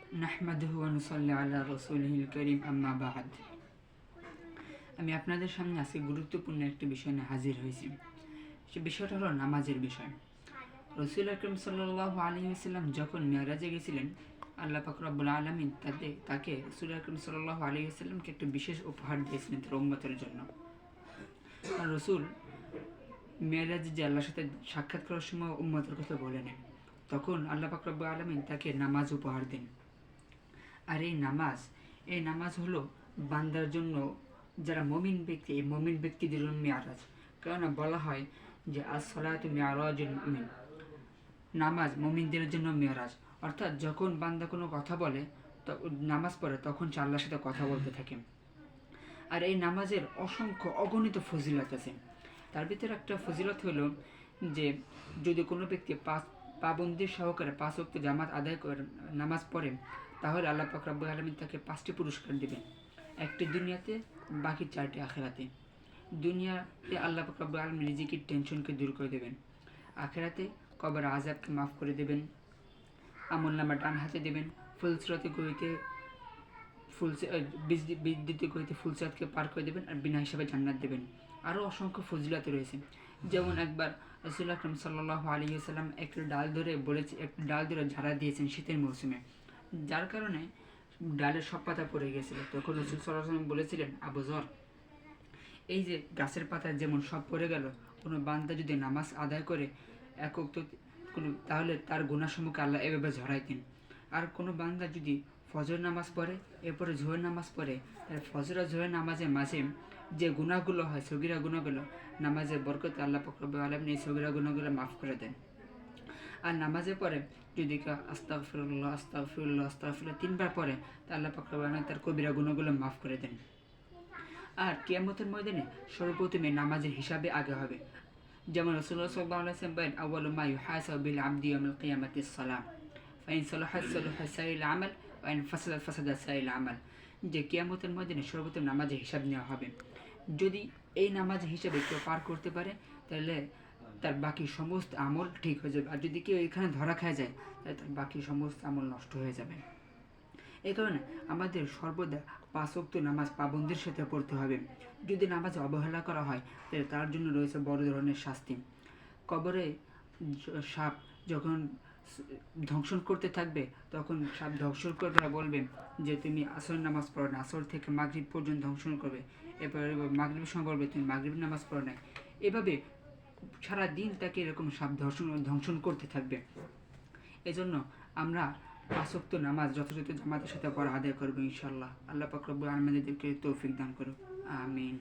নাহমাদুহু ওয়া নুসাল্লি আলা রাসূলিহিল কারীম আম্মা বা'দ। আমি আপনাদের সামনে আজকে গুরুত্বপূর্ণ একটি বিষয় নিয়ে হাজির হয়েছি। সে বিষয়টা হলো নামাজের বিষয়। রাসূল আকরাম সাল্লাল্লাহু আলাইহি ওয়াসাল্লাম যখন মিরাজে গেছিলেন, আল্লাহ পাক রব্বুল আলামিন তাকে রাসূল আকরাম সাল্লাল্লাহু আলাইহি ওয়াসাল্লামকে একটা বিশেষ উপহার দিয়েছিলেন তার উম্মতের জন্য। আর রাসূল মিরাজে যে আল্লাহর সাথে সাক্ষাৎ করার সময় উম্মতের কথা বলে নেন, তখন আল্লাহ পাক রব্বুল আলামিন তাকে নামাজ উপহার দেন। আর এই নামাজ হলো বান্দার জন্য, যারা মমিন ব্যক্তি, এই মমিন ব্যক্তিদের জন্য মেয়ারাজ। কেননা বলা হয় যে আস-সালাতু মি'রাজুল মুমিন, নামাজ মমিনদের জন্য মেয়ারাজ। অর্থাৎ যখন বান্দা কোনো কথা বলে, নামাজ পড়ে, তখন সে আল্লাহর সাথে কথা বলতে থাকে। আর এই নামাজের অসংখ্য অগণিত ফজিলত আছে। তার ভিতরে একটা ফজিলত হলো যে যদি কোনো ব্যক্তি পাবন্দি সহকারে 5 ওয়াক্ত জামাত আদায় করে নামাজ পড়ে, তাহলে আল্লাহ পাক রব্বুল আলামিন তাকে 5টি পুরস্কার দেবেন। একটি দুনিয়াতে, বাকি 4টি আখিরাতে। দুনিয়াতে আল্লাহ পাক রব্বুল আলামিন রিজিকের টেনশনকে দূর করে দেবেন, আখিরাতে কবর আযাবকে মাফ করে দেবেন, আমলনামা ডান হাতে দেবেন, ফুলসিরাতে গইতে বিদ্যুতে গইতে ফুলসিরাতকে পার করে দেবেন, আর বিনা হিসাবে জান্নাত দেবেন। আরও অসংখ্য ফজিলত রয়েছে। যেমন একবার রাসূল আকরাম সাল্লাল্লাহু আলাইহি ওয়াসাল্লাম একটা ডাল ধরে ঝাড়া দিয়েছেন শীতের মৌসুমে, যার কারণে ডালের সব পাতা পড়ে গেছিল। তখন রাসূল সাল্লাল্লাহু আলাইহি ওয়াসাল্লাম বলেছিলেন, আবু যর, এই যে গাছের পাতা যেমন সব পড়ে গেল, কোনো বান্দা যদি নামাজ আদায় করে তাহলে তার গুনাহসমূহকে আল্লাহ এভাবে ঝরাইতেন। আর কোনো বান্দা যদি ফজর নামাজ পড়ে, এরপরে জোহর নামাজ পড়ে, তাহলে ফজর আর জোহর নামাজের মাঝে যে গুনাহগুলো হয়, সগীরা গুনাহগুলো, নামাজের বরকতে আল্লাহ পাক রব্বুল আলামিন এই সগীরা গুনাহগুলো মাফ করে দেন। আর নামাজের পরে যদি কেউ আস্তাগফিরুল্লাহ আস্তাগফিরুল্লাহ আস্তাগফিরুল্লাহ 3বার পড়ে, তা আল্লাহ পাক রব্বুল আলামিন তার কবিরা গুনাহগুলো মাফ করে দেন। আর কিয়ামতের ময়দানে সর্বপ্রথমে নামাজের হিসাবে আগে হবে। যেমন রাসূলুল্লাহ সাল্লাল্লাহু আলাইহি ওয়াসাল্লাম বলেন, আউয়ালু মা ইউহাসাবু বিল আবদি ইয়াউমাল কিয়ামাতিস সালাহ, ফাইন সালাহাত সালাহা সাইরিল আমাল ওয়া ইন ফাসাদাত ফাসাদা সাইরিল আমাল। যে কিয়ামতের ময়দানে সর্বপ্রথম নামাজের হিসাব নেওয়া হবে। যদি এই নামাজের হিসাবে কেউ পার করতে পারে, তাহলে তার বাকি সমস্ত আমল ঠিক হয়ে যাবে। আর যদি কেউ এখানে ধরা খায় যায়, তাহলে তার বাকি সমস্ত আমল নষ্ট হয়ে যাবে। এই কারণে আমাদের সর্বদা 5 ওয়াক্ত নামাজ পাবন্দির সাথে পড়তে হবে। যদি নামাজ অবহেলা করা হয়, তাহলে তার জন্য রয়েছে বড় ধরনের শাস্তি। কবরে সাপ যখন ধ্বংসন করতে থাকবে, তখন সাপ ধ্বংসন করে বলবে যে তুমি আসর নামাজ পড়ো না, আসর থেকে মাগরিব পর্যন্ত ধ্বংসন করবে। এরপরে মাগরিবের সময় বলবে তুমি মাগরিবের নামাজ পড়ো না। এভাবে সারাদিন তাকে এরকম সাপ ধ্বংসন করতে থাকবে। এজন্য আমরা 5 ওয়াক্ত নামাজ যথাযথ জামাতের সাথে পড়া আদায় করবো ইনশাআল্লাহ। আল্লাহ পাক রব্বুল আলামিন আমাদেরকে তৌফিক দান করুক, আমিন।